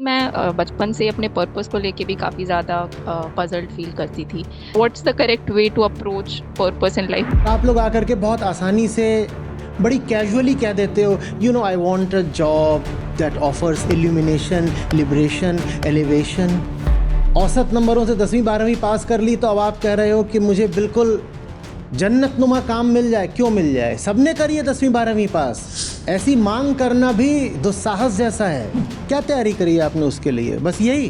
मैं बचपन से अपने पर्पस को लेके भी काफ़ी ज़्यादा पजल्ड फील करती थी। What's the correct way to approach purpose in life? आप लोग आकर के बहुत आसानी से बड़ी कैजुअली कह देते हो, you know, I want a job that offers illumination, liberation, elevation. औसत नंबरों से 10वीं 12वीं पास कर ली तो अब आप कह रहे हो कि मुझे बिल्कुल जन्नत नुमा काम मिल जाए। क्यों मिल जाए? सबने करी है 10वीं 12वीं पास। ऐसी मांग करना भी दुस्साहस जैसा है। क्या तैयारी करी है आपने उसके लिए? बस यही,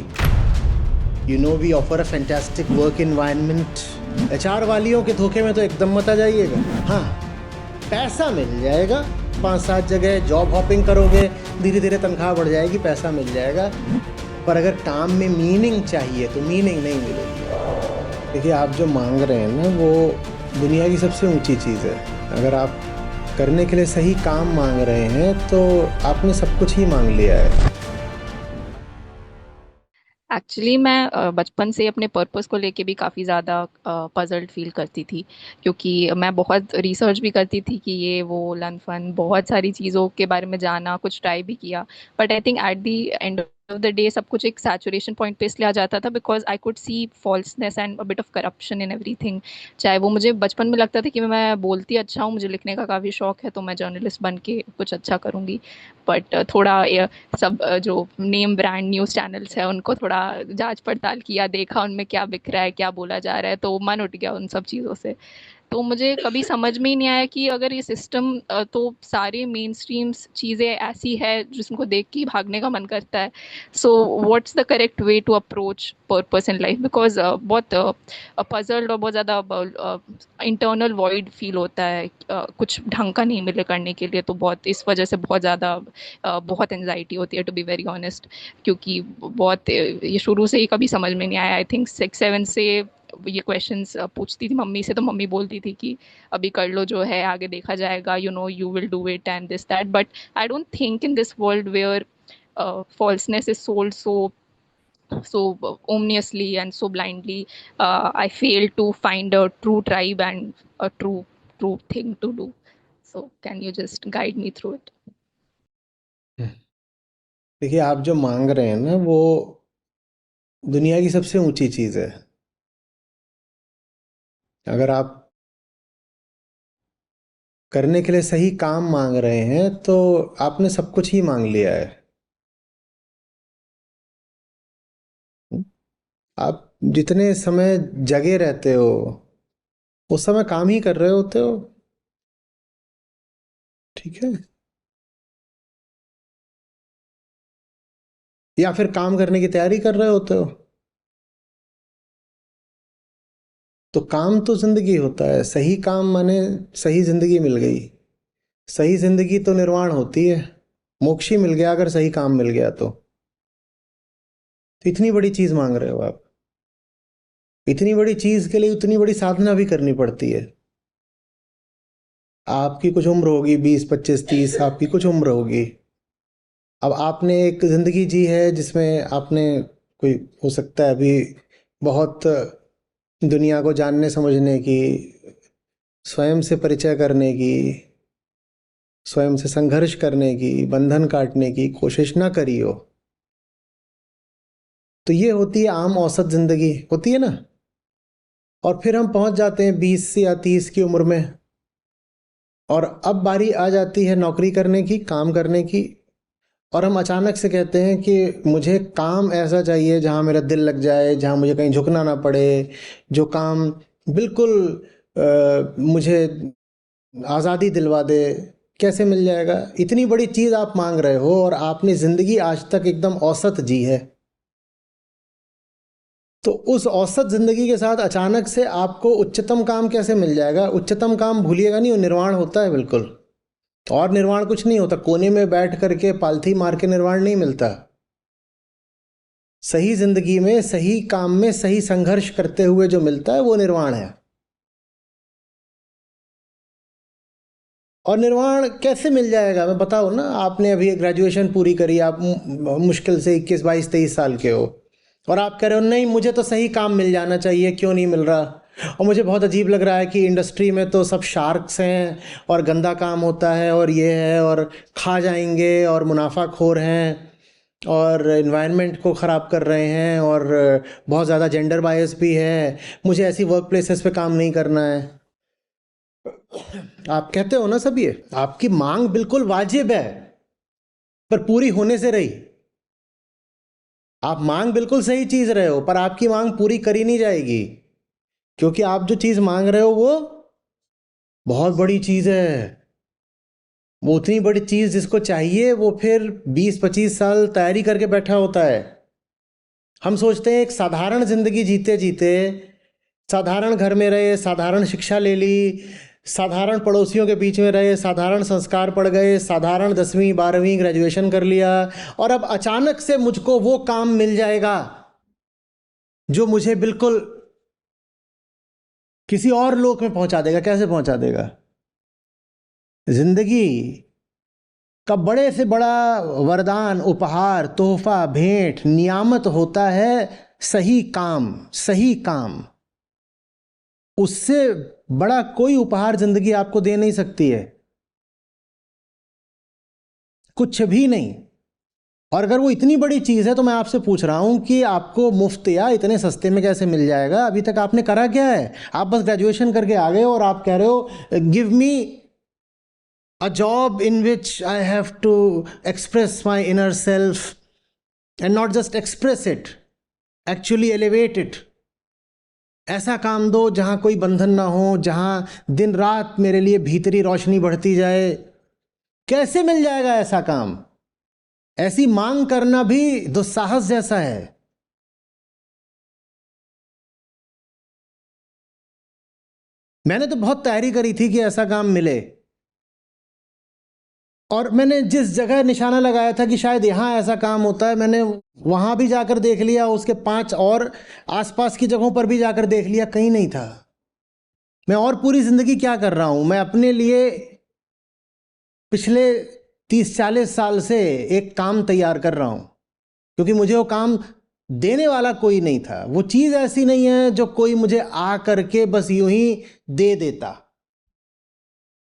you know, we offer a fantastic work environment. HR वालियों के धोखे में तो एकदम मत आ जाइएगा। हाँ, पैसा मिल जाएगा, 5-7 जगह जॉब हॉपिंग करोगे, धीरे धीरे तनख्वाह बढ़ जाएगी, पैसा मिल जाएगा। पर अगर काम में मीनिंग चाहिए तो मीनिंग नहीं मिलेगी। देखिए, आप जो मांग रहे हैं ना, वो दुनिया की सबसे ऊंची चीज़ है। अगर आप करने के लिए सही काम मांग रहे हैं तो आपने सब कुछ ही मांग लिया है। एक्चुअली मैं बचपन से अपने पर्पस को लेके भी काफ़ी ज़्यादा पजल्ड फील करती थी, क्योंकि मैं बहुत रिसर्च भी करती थी कि ये वो लन फन बहुत सारी चीज़ों के बारे में जाना, कुछ ट्राई भी किया। But I think at the end of the day सब कुछ एक सैचुरेशन पॉइंट पे इसलिए आ जाता था because I could see falseness and a bit of corruption in everything. चाहे वो मुझे बचपन में लगता था कि मैं बोलती अच्छा हूँ, मुझे लिखने का काफ़ी शौक है, तो मैं जर्नलिस्ट बन के कुछ अच्छा करूँगी। बट थोड़ा सब जो नेम ब्रांड न्यूज़ चैनल्स है उनको थोड़ा जांच पड़ताल किया, देखा उनमें क्या बिक रहा है, क्या बोला जा रहा है, तो मन उठ गया उन सब चीज़ों से। तो मुझे कभी समझ में ही नहीं आया कि अगर ये सिस्टम तो सारे मेन स्ट्रीम्स चीज़ें ऐसी है जिसको देख के ही भागने का मन करता है। So what's the correct way to approach purpose in life? Because बहुत पजल्ड और बहुत ज़्यादा इंटरनल वॉइड फील होता है। कुछ ढंग का नहीं मिले करने के लिए, तो बहुत इस वजह से बहुत ज़्यादा बहुत एनजाइटी होती है, टू बी वेरी ऑनेस्ट। क्योंकि बहुत ये शुरू से ही कभी समझ में नहीं आया। आई थिंक 6-7 से ये क्वेश्चंस पूछती थी मम्मी से, तो मम्मी बोलती थी कि अभी कर लो जो है, आगे देखा जाएगा, you know you will do it and this that. But I don't think in this world where falseness is sold so ominously and so blindly. I failed to find a true tribe and a true thing to do. So can you just guide me through it? देखिए, आप जो मांग रहे हैं ना, वो दुनिया की सबसे ऊंची चीज़ है। अगर आप करने के लिए सही काम मांग रहे हैं तो आपने सब कुछ ही मांग लिया है। आप जितने समय जगे रहते हो उस समय काम ही कर रहे होते हो। ठीक है? या फिर काम करने की तैयारी कर रहे होते हो। तो काम तो जिंदगी होता है। सही काम माने सही जिंदगी मिल गई। सही जिंदगी तो निर्वाण होती है। मोक्ष ही मिल गया अगर सही काम मिल गया तो इतनी बड़ी चीज मांग रहे हो आप। इतनी बड़ी चीज के लिए इतनी बड़ी साधना भी करनी पड़ती है। आपकी कुछ उम्र होगी, 20, 25, 30, आपकी कुछ उम्र होगी। अब आपने एक जिंदगी जी है जिसमें आपने कोई, हो सकता है अभी बहुत दुनिया को जानने समझने की, स्वयं से परिचय करने की, स्वयं से संघर्ष करने की, बंधन काटने की कोशिश ना करी हो। तो ये होती है आम औसत जिंदगी, होती है ना। और फिर हम पहुंच जाते हैं 20 या 30 की उम्र में, और अब बारी आ जाती है नौकरी करने की, काम करने की। और हम अचानक से कहते हैं कि मुझे काम ऐसा चाहिए जहां मेरा दिल लग जाए, जहां मुझे कहीं झुकना ना पड़े, जो काम बिल्कुल मुझे आज़ादी दिलवा दे। कैसे मिल जाएगा? इतनी बड़ी चीज़ आप मांग रहे हो और आपने ज़िंदगी आज तक एकदम औसत जी है। तो उस औसत ज़िंदगी के साथ अचानक से आपको उच्चतम काम कैसे मिल जाएगा? उच्चतम काम भूलिएगा नहीं, वो निर्वाण होता है बिल्कुल। और निर्वाण कुछ नहीं होता, कोने में बैठ करके पालथी मार के निर्वाण नहीं मिलता। सही जिंदगी में, सही काम में, सही संघर्ष करते हुए जो मिलता है वो निर्वाण है। और निर्वाण कैसे मिल जाएगा? मैं बताओ ना। आपने अभी ग्रेजुएशन पूरी करी, आप मुश्किल से 21, 22, 23 साल के हो, और आप कह रहे हो नहीं मुझे तो सही काम मिल जाना चाहिए, क्यों नहीं मिल रहा? और मुझे बहुत अजीब लग रहा है कि इंडस्ट्री में तो सब शार्क्स हैं और गंदा काम होता है और ये है और खा जाएंगे और मुनाफाखोर हैं। और एनवायरनमेंट को ख़राब कर रहे हैं, और बहुत ज़्यादा जेंडर बायस भी है, मुझे ऐसी वर्क प्लेसेस पे काम नहीं करना है। आप कहते हो ना सब, ये आपकी मांग बिल्कुल वाजिब है, पर पूरी होने से रही। आप मांग बिल्कुल सही चीज़ रहे हो, पर आपकी मांग पूरी करी नहीं जाएगी, क्योंकि आप जो चीज़ मांग रहे हो वो बहुत बड़ी चीज़ है। वो उतनी बड़ी चीज़ जिसको चाहिए वो फिर 20-25 साल तैयारी करके बैठा होता है। हम सोचते हैं एक साधारण ज़िंदगी जीते जीते, साधारण घर में रहे, साधारण शिक्षा ले ली, साधारण पड़ोसियों के बीच में रहे, साधारण संस्कार पड़ गए, साधारण 10वीं 12वीं ग्रेजुएशन कर लिया, और अब अचानक से मुझको वो काम मिल जाएगा जो मुझे बिल्कुल किसी और लोक में पहुंचा देगा। कैसे पहुंचा देगा? जिंदगी का बड़े से बड़ा वरदान, उपहार, तोहफा, भेंट, नियामत होता है सही काम। सही काम, उससे बड़ा कोई उपहार जिंदगी आपको दे नहीं सकती है, कुछ भी नहीं। और अगर वो इतनी बड़ी चीज़ है तो मैं आपसे पूछ रहा हूं कि आपको मुफ्त या इतने सस्ते में कैसे मिल जाएगा? अभी तक आपने करा क्या है? आप बस ग्रेजुएशन करके आ गए और आप कह रहे हो give me a job in which I have to express my inner self, and not just express it, actually elevate it. ऐसा काम दो जहां कोई बंधन ना हो, जहां दिन रात मेरे लिए भीतरी रोशनी बढ़ती जाए। कैसे मिल जाएगा ऐसा काम? ऐसी मांग करना भी दुस्साहस जैसा है। मैंने तो बहुत तैयारी करी थी कि ऐसा काम मिले, और मैंने जिस जगह निशाना लगाया था कि शायद यहाँ ऐसा काम होता है, मैंने वहाँ भी जाकर देख लिया, उसके 5 और आसपास की जगहों पर भी जाकर देख लिया, कहीं नहीं था। मैं और पूरी ज़िंदगी क्या कर रहा हूँ? मैं अपने लिए पिछले 30-40 साल से एक काम तैयार कर रहा हूँ, क्योंकि मुझे वो काम देने वाला कोई नहीं था। वो चीज़ ऐसी नहीं है जो कोई मुझे आ करके बस यूं ही दे देता।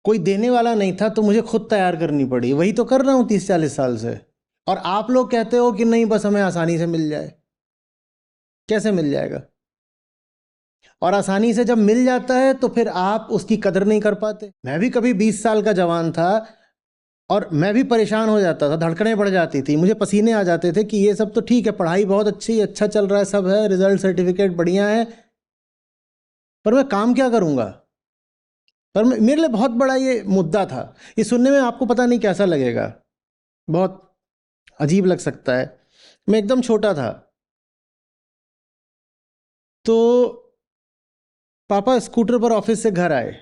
कोई देने वाला नहीं था, तो मुझे खुद तैयार करनी पड़ी। वही तो कर रहा हूँ 30-40 साल से। और आप लोग कहते हो कि नहीं, बस हमें आसानी से मिल जाए। कैसे मिल जाएगा? और आसानी से जब मिल जाता है तो फिर आप उसकी कदर नहीं कर पाते। मैं भी कभी 20 साल का जवान था, और मैं भी परेशान हो जाता था, धड़कनें बढ़ जाती थी, मुझे पसीने आ जाते थे कि ये सब तो ठीक है, पढ़ाई बहुत अच्छी, अच्छा चल रहा है, सब है, रिजल्ट सर्टिफिकेट बढ़िया है, पर मैं काम क्या करूँगा? पर मेरे लिए बहुत बड़ा ये मुद्दा था। ये सुनने में आपको पता नहीं कैसा लगेगा, बहुत अजीब लग सकता है। मैं एकदम छोटा था, तो पापा स्कूटर पर ऑफिस से घर आए,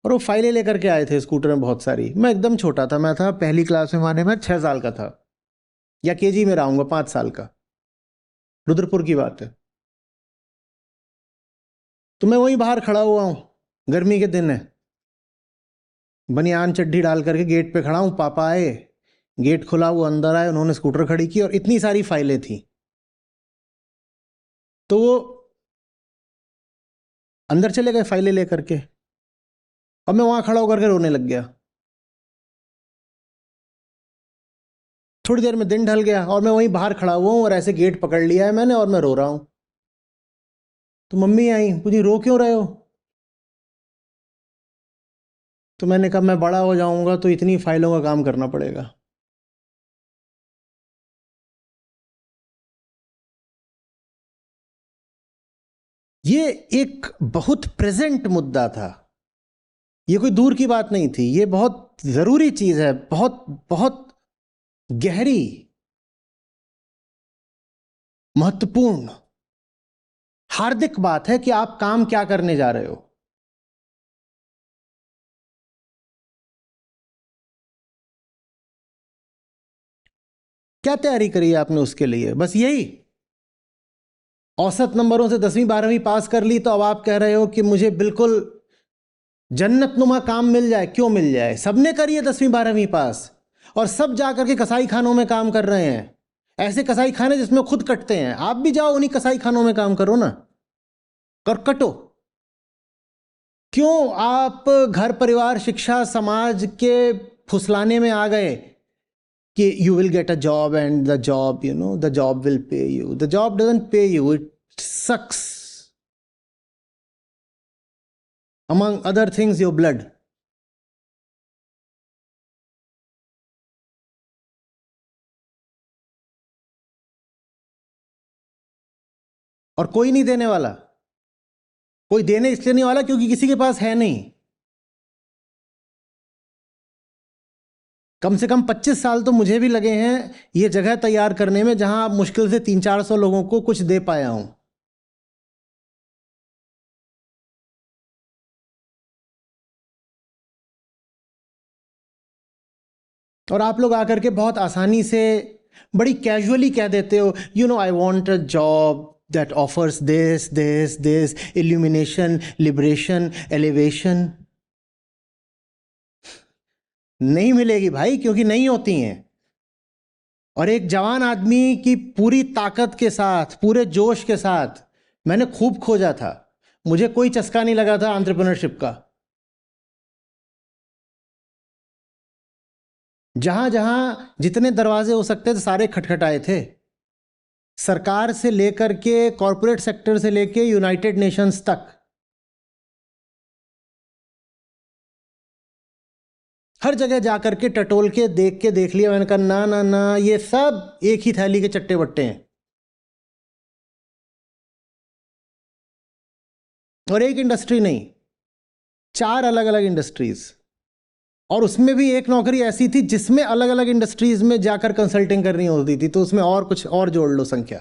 और वो फाइलें लेकर के आए थे स्कूटर में बहुत सारी। मैं एकदम छोटा था, मैं था पहली क्लास में, माने मैं 6 साल का था, या केजी में रहूँगा, 5 साल का, रुद्रपुर की बात है। तो मैं वहीं बाहर खड़ा हुआ हूँ, गर्मी के दिन है, बनियान चड्ढी डाल करके गेट पे खड़ा हूँ। पापा आए, गेट खुला, वो अंदर आए, उन्होंने स्कूटर खड़ी की, और इतनी सारी फाइलें थी। तो वो अंदर चले गए फाइलें लेकर के, और मैं वहाँ खड़ा होकर के रोने लग गया। थोड़ी देर में दिन ढल गया, और मैं वहीं बाहर खड़ा हुआ हूँ, और ऐसे गेट पकड़ लिया है मैंने, और मैं रो रहा हूँ। तो मम्मी आई, पूछी रो क्यों रहे हो? तो मैंने कहा मैं बड़ा हो जाऊंगा तो इतनी फाइलों का काम करना पड़ेगा। ये एक बहुत प्रेजेंट मुद्दा था, ये कोई दूर की बात नहीं थी, ये बहुत ज़रूरी चीज़ है, बहुत बहुत गहरी, महत्वपूर्ण, हार्दिक बात है कि आप काम क्या करने जा रहे हो। क्या तैयारी करी है आपने उसके लिए? बस यही औसत नंबरों से 10वीं 12वीं पास कर ली, तो अब आप कह रहे हो कि मुझे बिल्कुल जन्नत नुमा काम मिल जाए। क्यों मिल जाए? सबने करी है 10वीं 12वीं पास, और सब जाकर के कसाई खानों में काम कर रहे हैं। ऐसे कसाई खाने जिसमें खुद कटते हैं, आप भी जाओ उन्हीं कसाई खानों में काम करो ना, कर कटो। क्यों आप घर परिवार शिक्षा समाज के फुसलाने में आ गए कि you will get a job and the job, the job will pay you. The job doesn't pay you, it sucks. Among other things, your blood. और कोई नहीं देने वाला। कोई देने इसलिए नहीं वाला क्योंकि किसी के पास है नहीं। कम से कम 25 साल तो मुझे भी लगे हैं ये जगह तैयार करने में, जहां मुश्किल से 300-400 लोगों को कुछ दे पाया हूं। और आप लोग आकर के बहुत आसानी से बड़ी कैजुअली कह देते हो, I want a job that offers this this this, illumination, liberation, elevation. नहीं मिलेगी भाई, क्योंकि नहीं होती हैं। और एक जवान आदमी की पूरी ताकत के साथ, पूरे जोश के साथ मैंने खूब खोजा था। मुझे कोई चस्का नहीं लगा था एंटरप्रेन्योरशिप का। जहां जहां जितने दरवाजे हो सकते थे सारे खटखटाए थे। सरकार से लेकर के, कॉरपोरेट सेक्टर से लेके यूनाइटेड नेशंस तक। हर जगह जाकर के टटोल के देख लिया। मैंने कहा ना ना ना, ये सब एक ही थैली के चट्टे बट्टे हैं। और एक इंडस्ट्री नहीं, 4 अलग अलग इंडस्ट्रीज। और उसमें भी एक नौकरी ऐसी थी जिसमें अलग अलग इंडस्ट्रीज में जाकर कंसल्टिंग करनी होती थी, तो उसमें और कुछ और जोड़ लो संख्या।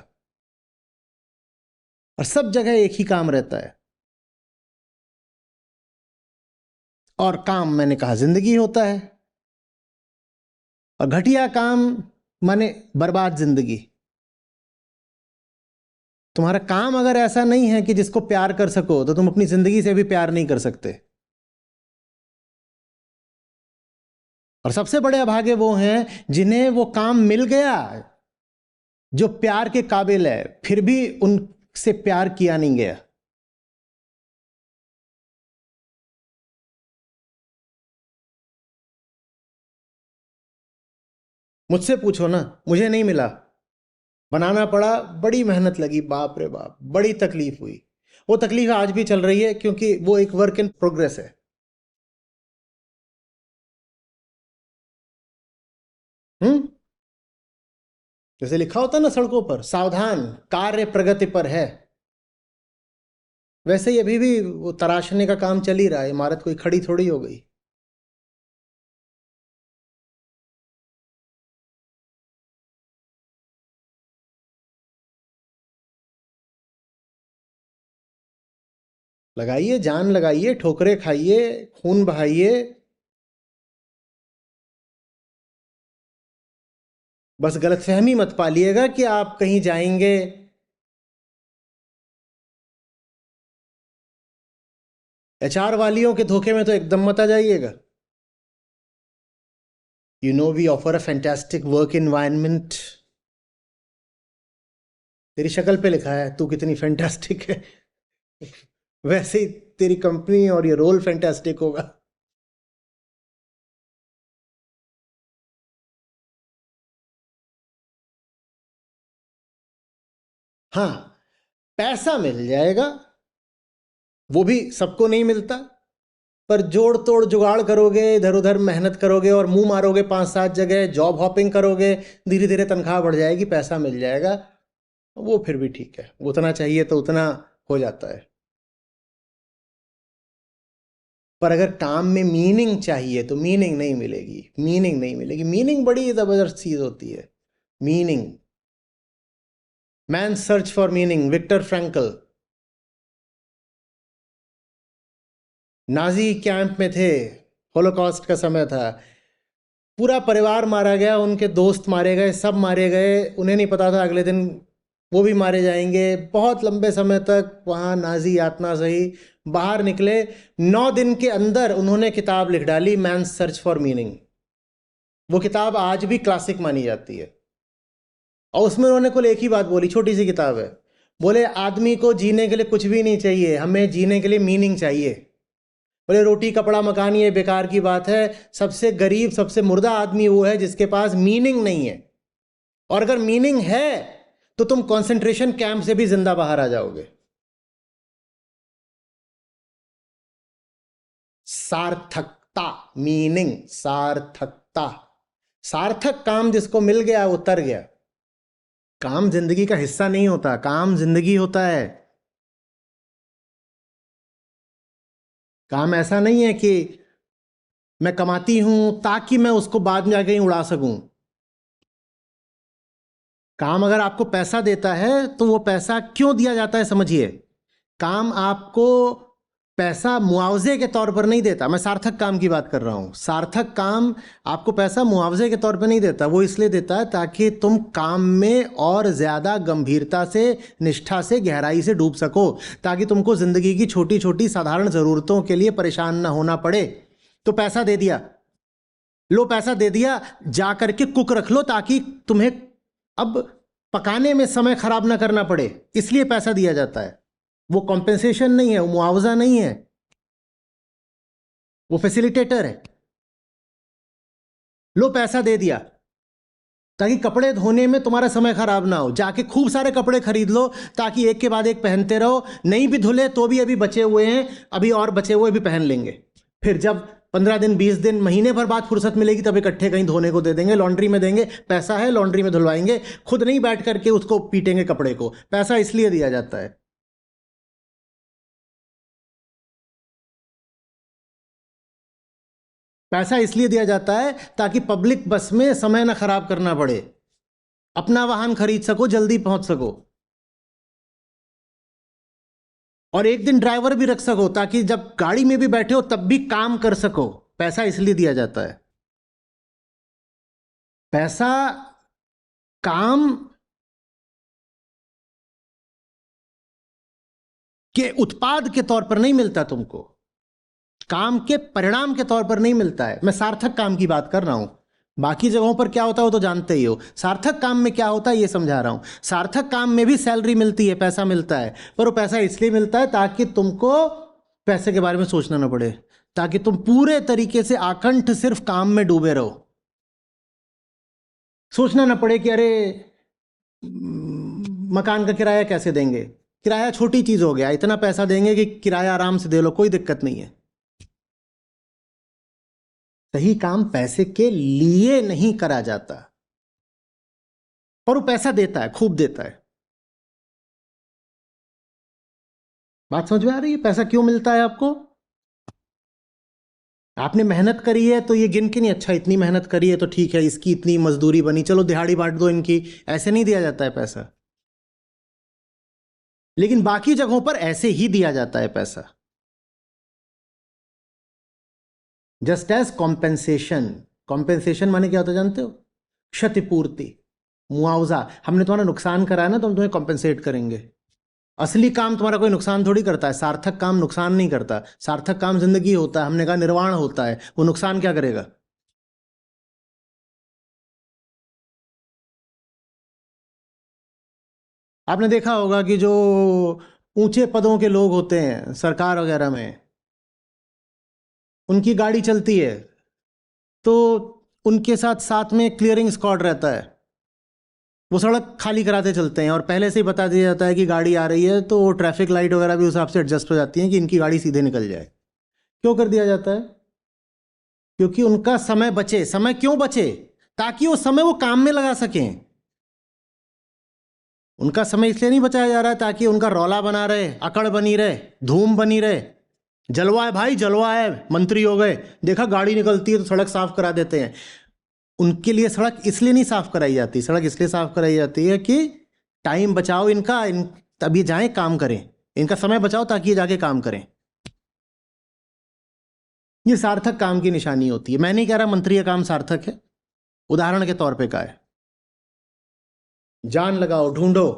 और सब जगह एक ही काम रहता है। और काम, मैंने कहा, जिंदगी होता है। और घटिया काम माने बर्बाद जिंदगी। तुम्हारा काम अगर ऐसा नहीं है कि जिसको प्यार कर सको, तो तुम अपनी जिंदगी से भी प्यार नहीं कर सकते। और सबसे बड़े अभागे वो हैं जिन्हें वो काम मिल गया जो प्यार के काबिल है, फिर भी उनसे प्यार किया नहीं गया। मुझसे पूछो ना, मुझे नहीं मिला, बनाना पड़ा, बड़ी मेहनत लगी, बाप रे बाप, बड़ी तकलीफ हुई। वो तकलीफ आज भी चल रही है क्योंकि वो एक वर्क इन प्रोग्रेस है। जैसे लिखा होता ना सड़कों पर, सावधान, कार्य प्रगति पर है। वैसे ही अभी भी वो तराशने का काम चल ही रहा है। इमारत कोई खड़ी थोड़ी हो गई। लगाइए, जान लगाइए, ठोकरे खाइए, खून बहाइए। बस गलतफहमी मत पालिएगा कि आप कहीं जाएंगे एचआर वालियों के धोखे में, तो एकदम मत आ जाइएगा। We offer a fantastic work environment. तेरी शक्ल पे लिखा है तू कितनी फैंटास्टिक है, वैसे ही तेरी कंपनी और ये रोल फैंटास्टिक होगा। हाँ, पैसा मिल जाएगा, वो भी सबको नहीं मिलता। पर जोड़ तोड़ जुगाड़ करोगे, इधर उधर मेहनत करोगे और मुंह मारोगे 5-7 जगह, जॉब हॉपिंग करोगे, धीरे धीरे तनख्वाह बढ़ जाएगी, पैसा मिल जाएगा। वो फिर भी ठीक है, उतना चाहिए तो उतना हो जाता है। पर अगर काम में मीनिंग चाहिए तो मीनिंग नहीं मिलेगी। मीनिंग नहीं मिलेगी। मीनिंग बड़ी जबरदस्त चीज होती है। Meaning, man search for meaning, Victor Frankl. Nazi camp में थे, होलोकॉस्ट का समय था, पूरा परिवार मारा गया, उनके दोस्त मारे गए, सब मारे गए। उन्हें नहीं पता था अगले दिन वो भी मारे जाएंगे। बहुत लंबे समय तक वहाँ नाजी यातना सही, बाहर निकले। 9 दिन के अंदर उन्होंने किताब लिख डाली, मैन सर्च फॉर मीनिंग। वो किताब आज भी क्लासिक मानी जाती है। और उसमें उन्होंने कुल एक ही बात बोली, छोटी सी किताब है। बोले आदमी को जीने के लिए कुछ भी नहीं चाहिए, हमें जीने के लिए मीनिंग चाहिए। बोले रोटी कपड़ा मकान ये बेकार की बात है। सबसे गरीब सबसे मुर्दा आदमी वो है जिसके पास मीनिंग नहीं है, और अगर मीनिंग है तो तुम कंसंट्रेशन कैंप से भी जिंदा बाहर आ जाओगे। सार्थकता, मीनिंग, सार्थकता। सार्थक काम जिसको मिल गया वो तर गया। काम जिंदगी का हिस्सा नहीं होता, काम जिंदगी होता है। काम ऐसा नहीं है कि मैं कमाती हूं ताकि मैं उसको बाद में जाके कहीं उड़ा सकूं। काम अगर आपको पैसा देता है तो वो पैसा क्यों दिया जाता है समझिए। काम आपको पैसा मुआवजे के तौर पर नहीं देता। मैं सार्थक काम की बात कर रहा हूं। सार्थक काम आपको पैसा मुआवजे के तौर पर नहीं देता, वो इसलिए देता है ताकि तुम काम में और ज्यादा गंभीरता से, निष्ठा से, गहराई से डूब सको, ताकि तुमको जिंदगी की छोटी छोटी साधारण जरूरतों के लिए परेशान ना होना पड़े। तो पैसा दे दिया, लो पैसा दे दिया, जा करके कुक रख लो ताकि तुम्हें अब पकाने में समय खराब ना करना पड़े, इसलिए पैसा दिया जाता है। वो कॉम्पेंसेशन नहीं है, वो मुआवजा नहीं है, वो फैसिलिटेटर है। लो पैसा दे दिया ताकि कपड़े धोने में तुम्हारा समय खराब ना हो, जाके खूब सारे कपड़े खरीद लो ताकि एक के बाद एक पहनते रहो। नहीं भी धुले तो भी अभी बचे हुए हैं, अभी और बचे हुए भी पहन लेंगे। फिर जब 15 दिन 20 दिन महीने भर बाद फुर्सत मिलेगी तब इकट्ठे कहीं धोने को दे देंगे, लॉन्ड्री में देंगे। पैसा है, लॉन्ड्री में धुलवाएंगे, खुद नहीं बैठ करके उसको पीटेंगे कपड़े को। पैसा इसलिए दिया जाता है। पैसा इसलिए दिया जाता है ताकि पब्लिक बस में समय ना खराब करना पड़े, अपना वाहन खरीद सको, जल्दी पहुंच सको, और एक दिन ड्राइवर भी रख सको ताकि जब गाड़ी में भी बैठे हो तब भी काम कर सको। पैसा इसलिए दिया जाता है। पैसा काम के उत्पाद के तौर पर नहीं मिलता तुमको, काम के परिणाम के तौर पर नहीं मिलता है। मैं सार्थक काम की बात कर रहा हूं, बाकी जगहों पर क्या होता है वो तो जानते ही हो। सार्थक काम में क्या होता है ये समझा रहा हूं। सार्थक काम में भी सैलरी मिलती है, पैसा मिलता है, पर वो पैसा इसलिए मिलता है ताकि तुमको पैसे के बारे में सोचना ना पड़े, ताकि तुम पूरे तरीके से आकंठ सिर्फ काम में डूबे रहो। सोचना ना पड़े कि अरे मकान का किराया कैसे देंगे। किराया छोटी चीज हो गया, इतना पैसा देंगे कि किराया आराम से दे लो, कोई दिक्कत नहीं है। सही काम पैसे के लिए नहीं करा जाता, पर वो पैसा देता है, खूब देता है। बात समझ में आ रही है? पैसा क्यों मिलता है आपको? आपने मेहनत करी है तो ये गिन के नहीं, अच्छा इतनी मेहनत करी है तो ठीक है, इसकी इतनी मजदूरी बनी, चलो दिहाड़ी बांट दो इनकी, ऐसे नहीं दिया जाता है पैसा। लेकिन बाकी जगहों पर ऐसे ही दिया जाता है पैसा। Just as compensation. कॉम्पेंसेशन माने क्या होता है जानते हो? क्षतिपूर्ति, मुआवजा। हमने तुम्हारा नुकसान कराया ना तो हम तुम्हें कॉम्पेंसेट करेंगे। असली काम तुम्हारा कोई नुकसान थोड़ी करता है, सार्थक काम नुकसान नहीं करता। सार्थक काम जिंदगी होता है, हमने कहा निर्वाण होता है, वो नुकसान क्या करेगा? आपने देखा होगा कि जो ऊंचे पदों के लोग होते हैं सरकार वगैरह में, उनकी गाड़ी चलती है तो उनके साथ साथ में क्लियरिंग स्क्वाड रहता है, वो सड़क खाली कराते चलते हैं और पहले से ही बता दिया जाता है कि गाड़ी आ रही है, तो ट्रैफिक लाइट वगैरह भी उस हिसाब से एडजस्ट हो जाती हैं कि इनकी गाड़ी सीधे निकल जाए। क्यों कर दिया जाता है? क्योंकि उनका समय बचे। समय क्यों बचे? ताकि वो समय वो काम में लगा सकें। उनका समय इसलिए नहीं बचाया जा रहा है ताकि उनका रौला बना रहे, अकड़ बनी रहे, धूम बनी रहे। जलवा है भाई, जलवा है, मंत्री हो गए, देखा गाड़ी निकलती है तो सड़क साफ करा देते हैं। उनके लिए सड़क इसलिए नहीं साफ कराई जाती, सड़क इसलिए साफ कराई जाती है कि टाइम बचाओ इनका, तभी जाएं काम करें, इनका समय बचाओ ताकि ये जाके काम करें। ये सार्थक काम की निशानी होती है। मैं नहीं कह रहा मंत्री का काम सार्थक है, उदाहरण के तौर पे का है। जान लगाओ, ढूंढो।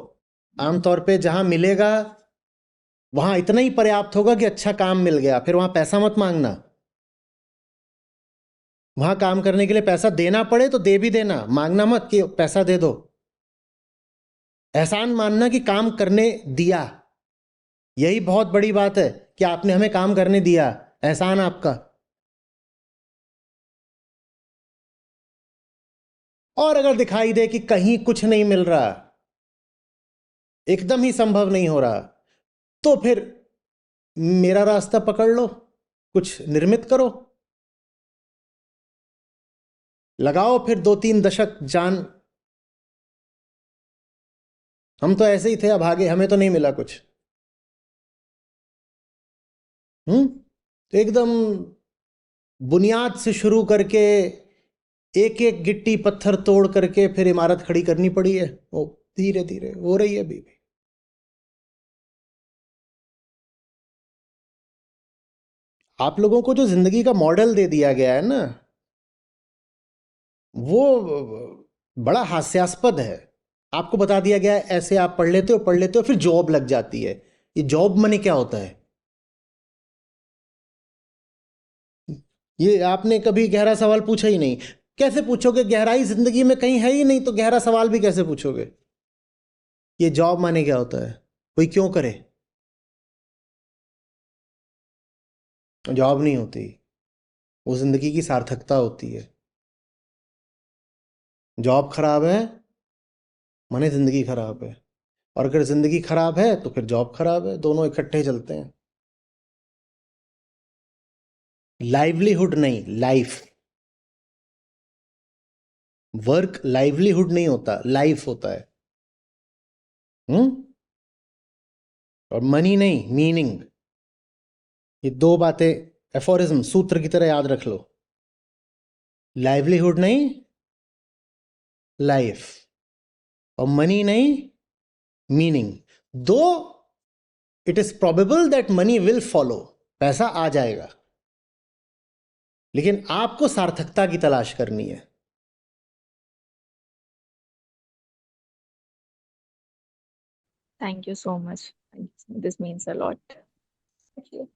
आमतौर पे जहां मिलेगा वहां इतना ही पर्याप्त होगा कि अच्छा काम मिल गया, फिर वहां पैसा मत मांगना। वहां काम करने के लिए पैसा देना पड़े तो दे भी देना, मांगना मत कि पैसा दे दो। एहसान मानना कि काम करने दिया, यही बहुत बड़ी बात है कि आपने हमें काम करने दिया। एहसान आपका। और अगर दिखाई दे कि कहीं कुछ नहीं मिल रहा, एकदम ही संभव नहीं हो रहा, तो फिर मेरा रास्ता पकड़ लो, कुछ निर्मित करो, लगाओ फिर 2-3 दशक जान। हम तो ऐसे ही थे, अब आगे हमें तो नहीं मिला कुछ। तो एकदम बुनियाद से शुरू करके एक एक गिट्टी पत्थर तोड़ करके फिर इमारत खड़ी करनी पड़ी है। वो धीरे धीरे हो रही है अभी भी। आप लोगों को जो जिंदगी का मॉडल दे दिया गया है ना, वो बड़ा हास्यास्पद है। आपको बता दिया गया है ऐसे आप पढ़ लेते हो फिर जॉब लग जाती है। ये जॉब मनी क्या होता है? ये आपने कभी गहरा सवाल पूछा ही नहीं। कैसे पूछोगे? गहराई जिंदगी में कहीं है ही नहीं, तो गहरा सवाल भी कैसे पूछोगे? ये जॉब माने क्या होता है? कोई क्यों करे? जॉब नहीं होती, वो जिंदगी की सार्थकता होती है। जॉब खराब है माने जिंदगी खराब है, और अगर जिंदगी खराब है तो फिर जॉब खराब है, दोनों इकट्ठे चलते हैं। लाइवलीहुड नहीं, लाइफ। वर्क लाइवलीहुड नहीं होता, लाइफ होता है। हम्म। और मनी नहीं, मीनिंग। ये दो बातें एफोरिज्म सूत्र की तरह याद रख लो। लाइवलीहुड नहीं, लाइफ। और मनी नहीं, मीनिंग। दो it is probable that money will follow, पैसा आ जाएगा, लेकिन आपको सार्थकता की तलाश करनी है। Thank you so much. This means a lot. Thank you.